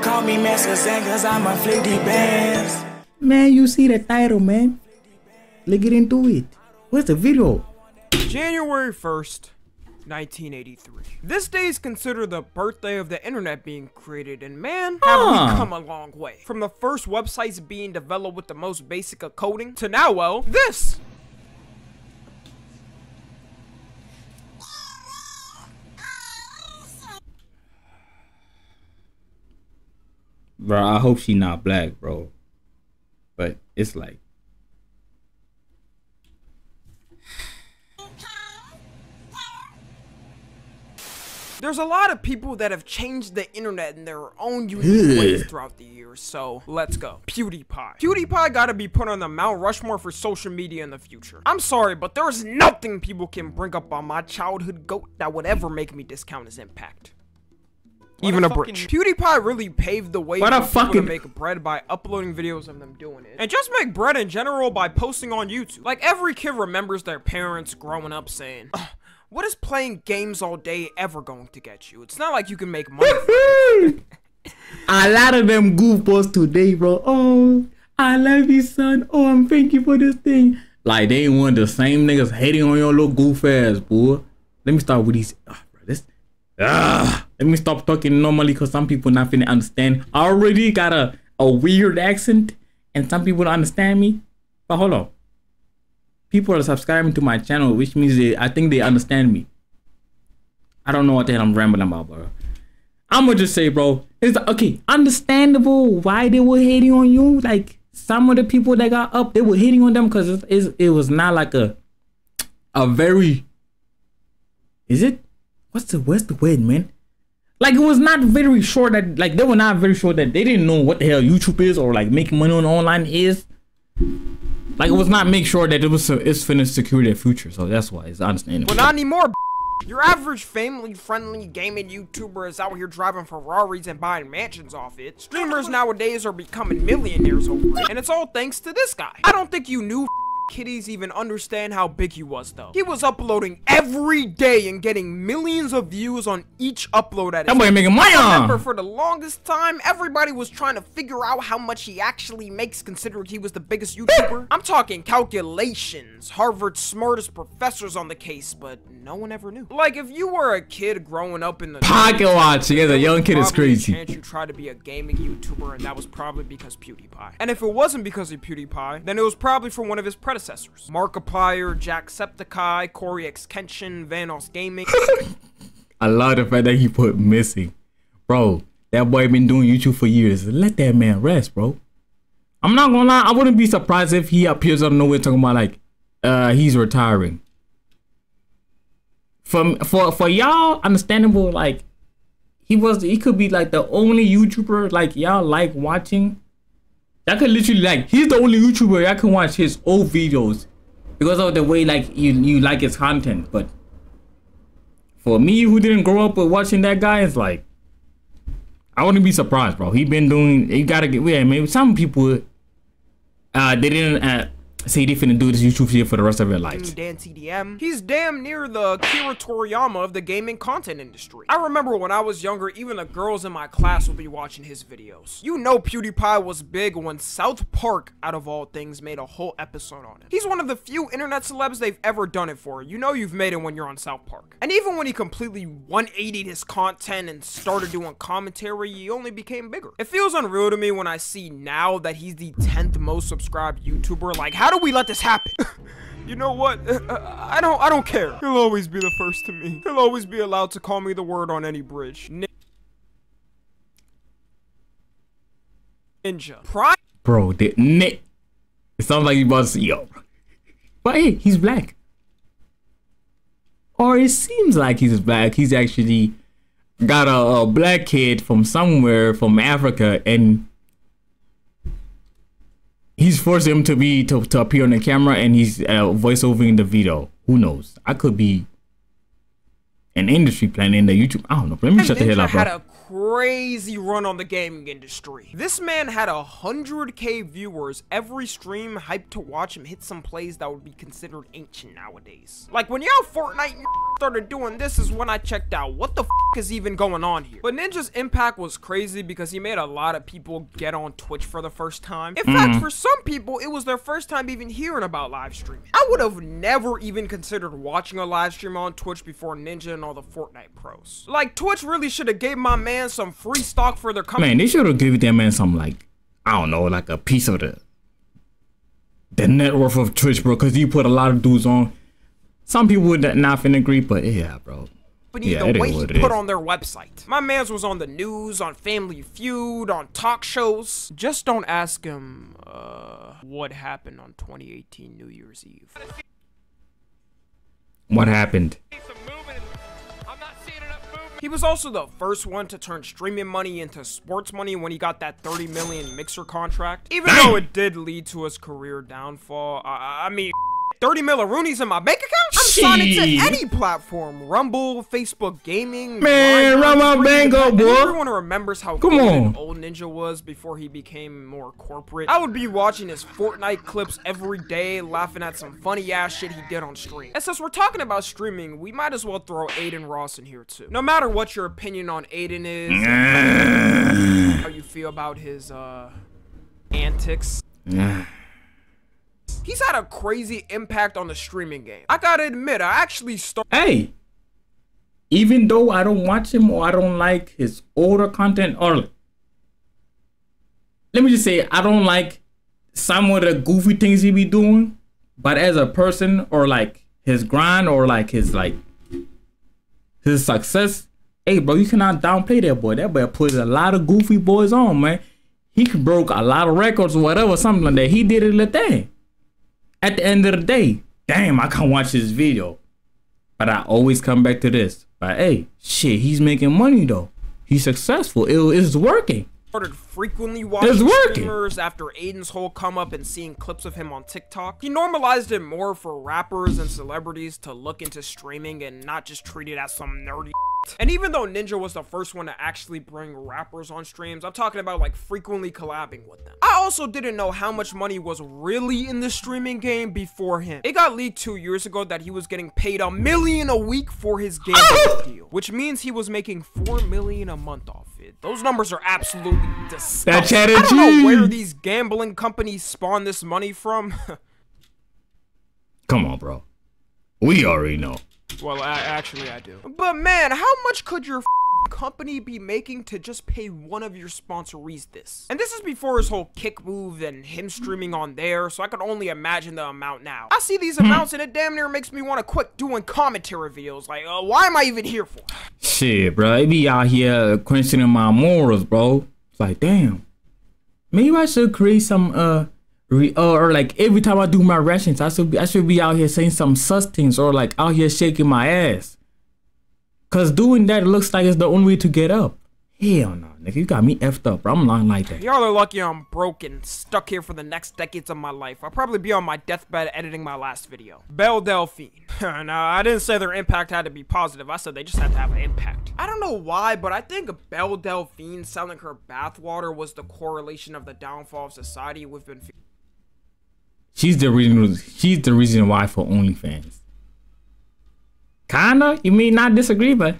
Call me Master Zan cause I'm a flicky bands. Man, you see the title, man. Let's get into it. Where's the video? January 1st, 1983. This day is considered the birthday of the internet being created, and man, have we come a long way. From the first websites being developed with the most basic of coding, to now, well, this! Bro, I hope she not black, bro. But it's like, there's a lot of people that have changed the internet in their own unique ways throughout the years, so let's go. PewDiePie. PewDiePie gotta be put on the Mount Rushmore for social media in the future. I'm sorry, but there's nothing people can bring up on my childhood goat that would ever make me discount his impact. Even a bridge. PewDiePie really paved the way for people to make bread by uploading videos of them doing it. And just make bread in general by posting on YouTube. Like every kid remembers their parents growing up saying, what is playing games all day ever going to get you? It's not like you can make money from it. A lot of them goofballs today, bro. Oh, I love you, son. Oh, I'm thank you for this thing. Like they ain't one of the same niggas hating on your little goof ass, boy. Let me start with these. Let me stop talking normally because some people not finna understand. I already got a weird accent and some people don't understand me. But hold on. People are subscribing to my channel, which means I think they understand me. I don't know what the hell I'm rambling about, bro. I'm gonna just say, bro, it's okay, understandable why they were hating on you. Like some of the people that got up, they were hating on them because it was not like a very, is it? What's the word, man? Like it was not very sure that, like they were not very sure that they didn't know what the hell YouTube is or like making money on online is. Like it was not make sure that it's finna secure their future, so that's why it's understandable. Well, not anymore. Your average family-friendly gaming YouTuber is out here driving Ferraris and buying mansions off it. Streamers nowadays are becoming millionaires over it, and it's all thanks to this guy. I don't think you knew kiddies even understand how big he was, though. He was uploading every day and getting millions of views on each upload at his boy making money. I remember for the longest time, everybody was trying to figure out how much he actually makes considering he was the biggest YouTuber. I'm talking calculations, Harvard's smartest professors on the case, but no one ever knew. Like, if you were a kid growing up in the pocket watching as a young kid is crazy. Chance you tried to be a gaming YouTuber, and that was probably because PewDiePie. And if it wasn't because of PewDiePie, then it was probably for one of his predecessors. Markiplier, Jacksepticeye, Corey X Kenshin, Vanos Gaming. I love the fact that he put missing. Bro, that boy been doing YouTube for years. Let that man rest, bro. I'm not gonna lie, I wouldn't be surprised if he appears out of nowhere talking about like he's retiring. For y'all, understandable, like he could be like the only YouTuber like y'all like watching. Y'all could literally like, he's the only YouTuber y'all can watch his old videos because of the way like you like his content. But for me, who didn't grow up with watching that guy, it's like I wouldn't be surprised, bro. He been doing, he gotta get, yeah, maybe some people they didn't say they finna do this YouTube shit for the rest of their lives. Dan TDM. He's damn near the Kira Toriyama of the gaming content industry. I remember when I was younger, even the girls in my class would be watching his videos. You know PewDiePie was big when South Park, out of all things, made a whole episode on him. He's one of the few internet celebs they've ever done it for. You know you've made it when you're on South Park. And even when he completely 180'd his content and started doing commentary, he only became bigger. It feels unreal to me when I see now that he's the 10th most subscribed YouTuber. Like, how do we let this happen? You know what? I don't care. He'll always be the first to me. He'll always be allowed to call me the word on any bridge. Ninja. Prime. Bro, it sounds like you about to say, yo. But hey, he's black. Or it seems like he's black. He's actually got a black kid from somewhere from Africa, and he's forced him to appear on the camera, and he's voiceovering the video. Who knows? I could be an industry plan in the YouTube. I don't know. Let me shut the hell up, bro. Had a crazy run on the gaming industry. This man had 100K viewers every stream, hyped to watch him hit some plays that would be considered ancient nowadays. Like when y'all Fortnite started doing this is when I checked out what the f is even going on here. But Ninja's impact was crazy because he made a lot of people get on Twitch for the first time. In fact, for some people, it was their first time even hearing about live streaming. I would have never even considered watching a live stream on Twitch before Ninja and all the Fortnite pros. Like, Twitch really should have gave my man some free stock for their company. Man, they should have given that man some, like, I don't know, like a piece of the net worth of Twitch, bro, because you put a lot of dudes on. Some people would not finna agree, but yeah, bro. Yeah, the way he put on their website. My man's was on the news, on Family Feud, on talk shows. Just don't ask him, what happened on 2018 New Year's Eve. What happened? He was also the first one to turn streaming money into sports money when he got that 30 million Mixer contract. Even though it did lead to his career downfall, I mean, 30 milliroonies in my bank account? I'm signing to any platform. Rumble, Facebook Gaming. Man, run my bank up, boy. Everyone remembers how good old Ninja was before he became more corporate. I would be watching his Fortnite clips every day, laughing at some funny ass shit he did on stream. And since we're talking about streaming, we might as well throw Aiden Ross in here too. No matter what your opinion on Aiden is, how you feel about his antics. He's had a crazy impact on the streaming game. I gotta admit, I actually started. Hey, even though I don't watch him or I don't like his older content, or let me just say, I don't like some of the goofy things he be doing, but as a person or like his grind or like his success, hey, bro, you cannot downplay that boy. That boy put a lot of goofy boys on, man. He broke a lot of records or whatever, something like that. He did it a thing. At the end of the day, damn, I can't watch this video. But I always come back to this. But hey, shit, he's making money though. He's successful. It's working. Started frequently watching streamers after Aiden's whole come up and seeing clips of him on TikTok. He normalized it more for rappers and celebrities to look into streaming and not just treat it as some nerdy. And even though Ninja was the first one to actually bring rappers on streams, I'm talking about like frequently collabing with them. I also didn't know how much money was really in the streaming game before him. It got leaked 2 years ago that he was getting paid $1 million a week for his game deal, which means he was making $4 million a month off it. Those numbers are absolutely disgusting. I don't know where these gambling companies spawn this money from. Come on, bro. We already know. Well, actually, I do. But man, how much could your company be making to just pay one of your sponsorees this? And this is before his whole kick move and him streaming on there, so I could only imagine the amount now. I see these amounts and it damn near makes me want to quit doing commentary videos. Like, why am I even here for? Shit, bro. It be out here questioning my morals, bro. It's like, damn. Maybe I should create some, or like every time I do my reactions, I should be out here saying some sus things or like out here shaking my ass. Cause doing that looks like it's the only way to get up. Hell no, nigga, you got me effed up, bro. I'm lying like that. Y'all are lucky I'm broke and stuck here for the next decades of my life. I'll probably be on my deathbed editing my last video. Belle Delphine. Now, I didn't say their impact had to be positive. I said they just had to have an impact. I don't know why, but I think Belle Delphine selling her bathwater was the correlation of the downfall of society we've been feeling. She's the reason why for OnlyFans. Kinda, you may not disagree, but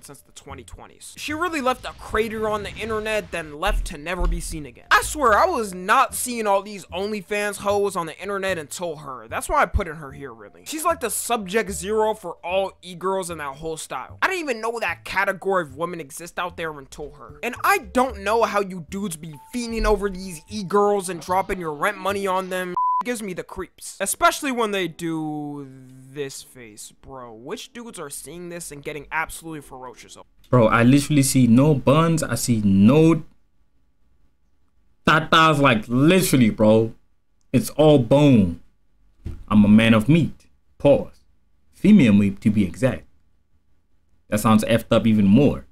since the 2020s. She really left a crater on the internet, then left to never be seen again. I swear, I was not seeing all these OnlyFans hoes on the internet until her. That's why I put in her here, really. She's like the subject zero for all e-girls in that whole style. I didn't even know that category of women exist out there until her. And I don't know how you dudes be fiending over these e-girls and dropping your rent money on them. Gives me the creeps, especially when they do this face, bro. Which dudes are seeing this and getting absolutely ferocious? Bro, I literally see no buns. I see no tatas, like literally, bro. It's all bone. I'm a man of meat. Pause. Female meat, to be exact. That sounds effed up even more.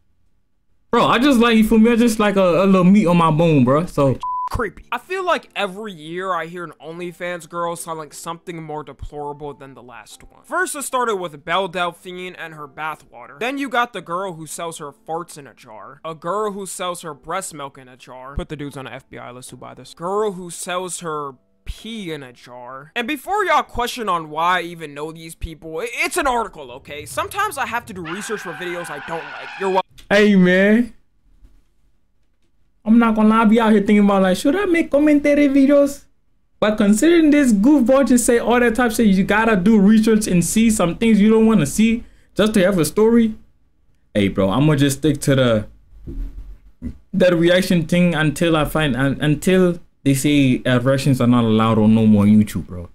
Bro, I just like, you feel me? I just like a little meat on my bone, bro. So creepy. I feel like every year I hear an OnlyFans girl selling something more deplorable than the last one. First it started with Belle Delphine and her bathwater. Then you got the girl who sells her farts in a jar. A girl who sells her breast milk in a jar. Put the dudes on an FBI list who buy this. Girl who sells her pee in a jar. And before y'all question on why I even know these people, it's an article, okay? Sometimes I have to do research for videos I don't like. You're welcome. Hey, man. I'm not gonna lie, I be out here thinking about like, should I make commentary videos? But considering this goofball just say all that type of shit, you gotta do research and see some things you don't want to see just to have a story. Hey, bro, I'm gonna just stick to the reaction thing until I find until they say reactions are not allowed on no more YouTube, bro.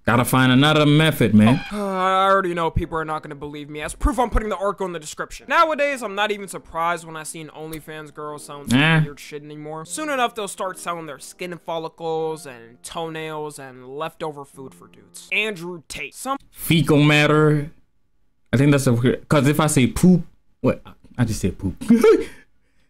Gotta find another method, man. I already know people are not gonna believe me. As proof, I'm putting the article in the description. Nowadays, I'm not even surprised when I see an OnlyFans girl selling some weird shit anymore. Soon enough, they'll start selling their skin follicles and toenails and leftover food for dudes. Andrew Tate. Some fecal matter. I think that's a weird. Cause if I say poop, what? I just said poop.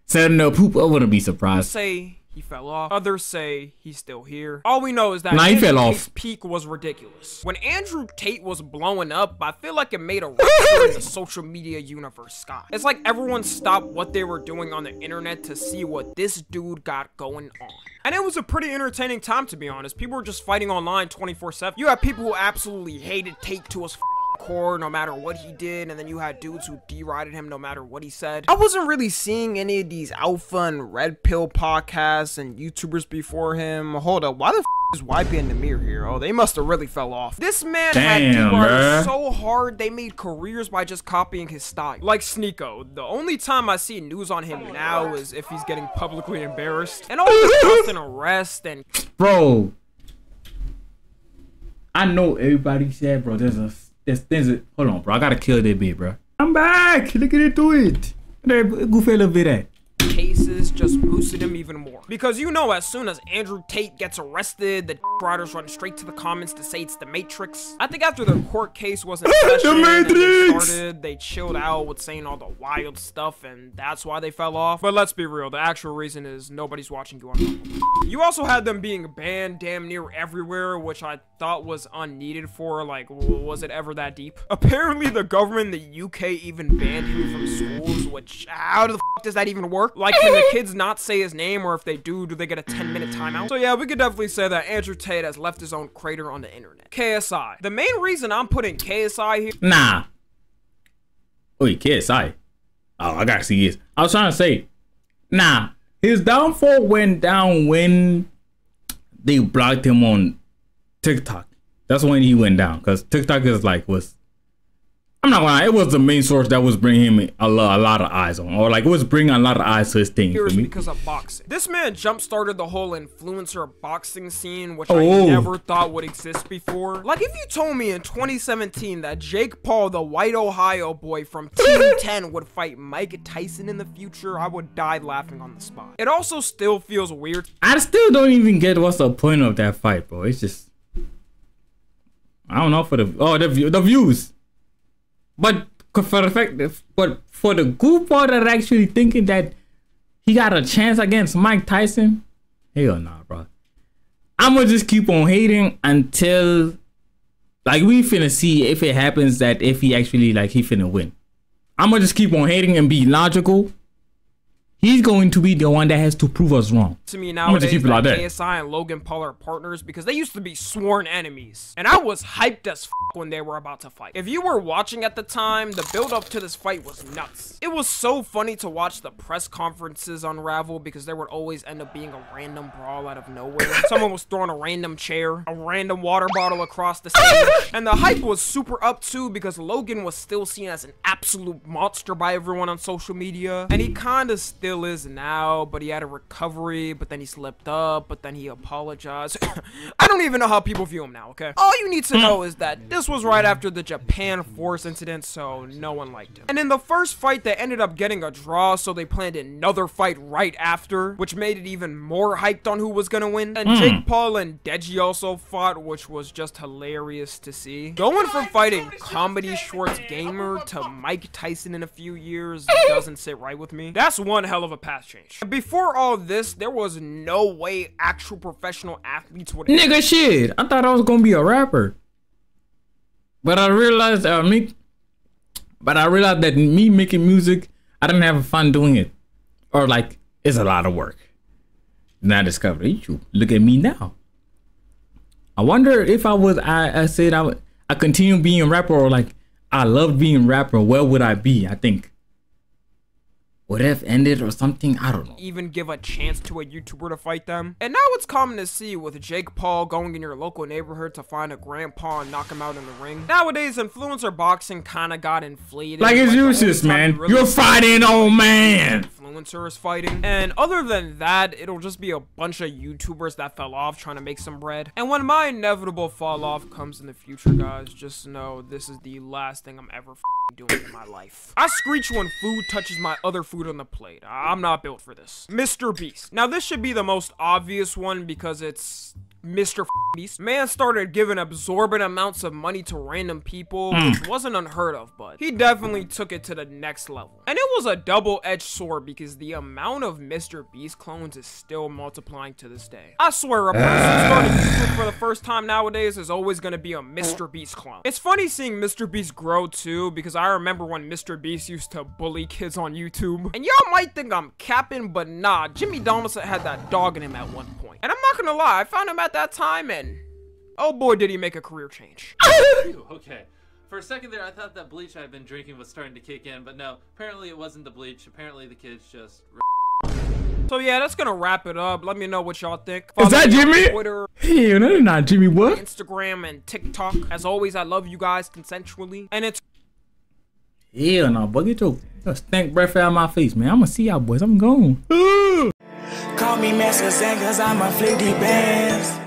Said no poop, I wouldn't be surprised. Say he fell off. Others say he's still here. All we know is that he fell off. Tate's peak was ridiculous. When Andrew Tate was blowing up, I feel like it made a rupture in the social media universe, Scott. It's like everyone stopped what they were doing on the internet to see what this dude got going on. And it was a pretty entertaining time, to be honest. People were just fighting online 24/7. You had people who absolutely hated Tate to his core no matter what he did, and then you had dudes who derided him no matter what he said. I wasn't really seeing any of these alpha and red pill podcasts and YouTubers before him. Hold up, why the is YB and Namir here? Oh, they must have really fell off. This man had derided so hard they made careers by just copying his style. Like Sneeko. The only time I see news on him now is if he's getting publicly embarrassed. And all the constant arrest and bro, I know everybody said, bro, there's things that, hold on, bro, I gotta kill that bit, bro. I'm back. Look at it, do it. Goofy little bit at. Cases just boosted him even more. Because you know, as soon as Andrew Tate gets arrested, the riders run straight to the comments to say it's the Matrix. I think after the court case was in session and they started, they chilled out with saying all the wild stuff, and that's why they fell off. But let's be real, the actual reason is nobody's watching you on Rumble. You also had them being banned damn near everywhere, which I thought was unneeded for, like, was it ever that deep? Apparently the government in the UK even banned him from schools, which, how the f does that even work? Like, can the kids not say his name, or if they do they get a 10-minute timeout? So yeah, we could definitely say that Andrew Tate has left his own crater on the internet. KSI. The main reason I'm putting KSI here— Nah. Wait, KSI? Oh, I gotta see this. I was trying to say, nah, his downfall went down when they blocked him on TikTok. That's when he went down, because TikTok is like, I'm not gonna lie, it was the main source that was bringing him a lot of eyes on, or like it was bringing a lot of eyes to his thing. Here's because of boxing. This man jump-started the whole influencer boxing scene, which I never thought would exist before. Like, if you told me in 2017 that Jake Paul, the white Ohio boy from Team 10, would fight Mike Tyson in the future, I would die laughing on the spot. It also still feels weird. I still don't even get what's the point of that fight, bro. It's just, I don't know, for the views. But for the fact that, but for the goofball that are actually thinking that he got a chance against Mike Tyson, hell nah, bro. I'm gonna just keep on hating until, like, we finna see if it happens that if he actually, like, he finna win. I'm gonna just keep on hating and be logical. He's going to be the one that has to prove us wrong. To me nowadays, that KSI and Logan Paul are partners because they used to be sworn enemies. And I was hyped as f when they were about to fight. If you were watching at the time, the build up to this fight was nuts. It was so funny to watch the press conferences unravel because there would always end up being a random brawl out of nowhere. Someone was throwing a random chair, a random water bottle across the stage. And the hype was super up too because Logan was still seen as an absolute monster by everyone on social media. And he kinda still is now, but he had a recovery, but then he slipped up, but then he apologized. I don't even know how people view him now, okay? All you need to know is that this was right after the Japan Force incident, so no one liked him. And in the first fight, they ended up getting a draw, so they planned another fight right after, which made it even more hyped on who was gonna win. And Jake Paul and Deji also fought, which was just hilarious to see. Going from fighting Comedy Shorts Gamer to Mike Tyson in a few years doesn't sit right with me. That's one hell of a path change. Before all this, there was was no way actual professional athletes would. Nigga, shit. I thought I was gonna be a rapper, but I realized that me making music, I didn't have fun doing it, or like it's a lot of work. Then I discovered YouTube. Look at me now. I wonder if I said I continue being a rapper, or like I loved being a rapper, where would I be? I think would have ended or something. I don't know. Even give a chance to a YouTuber to fight them. And now it's common to see with Jake Paul going in your local neighborhood to find a grandpa and knock him out in the ring. Nowadays, influencer boxing kinda got inflated. Like it's useless, man. You're fighting old man. Influencers fighting. And other than that, it'll just be a bunch of YouTubers that fell off trying to make some bread. And when my inevitable fall off comes in the future, guys, just know this is the last thing I'm ever doing in my life. I screech when food touches my other food on the plate. I'm not built for this. Mr. Beast. Now this should be the most obvious one because it's Mr. Beast. Man started giving absorbent amounts of money to random people, which wasn't unheard of, but he definitely took it to the next level. And it was a double-edged sword because the amount of Mr. Beast clones is still multiplying to this day. I swear a person starting YouTube for the first time nowadays is always gonna be a Mr. Beast clone. It's funny seeing Mr. Beast grow too, because I remember when Mr. Beast used to bully kids on YouTube. And y'all might think I'm capping, but nah, Jimmy Donaldson had that dog in him at one point. And I'm not gonna lie, I found him at that time and oh boy did he make a career change. Okay. For a second there I thought that bleach I'd been drinking was starting to kick in, but no, apparently it wasn't the bleach. Apparently the kids just So yeah, that's gonna wrap it up. Let me know what y'all think. Is that Jimmy? Twitter, Hey, no, not Jimmy. What? Instagram, and TikTok. As always, I love you guys consensually. And it's Hell no, boy, get your stink breath out of my face, man. I'm gonna see y'all boys. I'm gone. Call me Master Zen, cause I'm a 50 bands.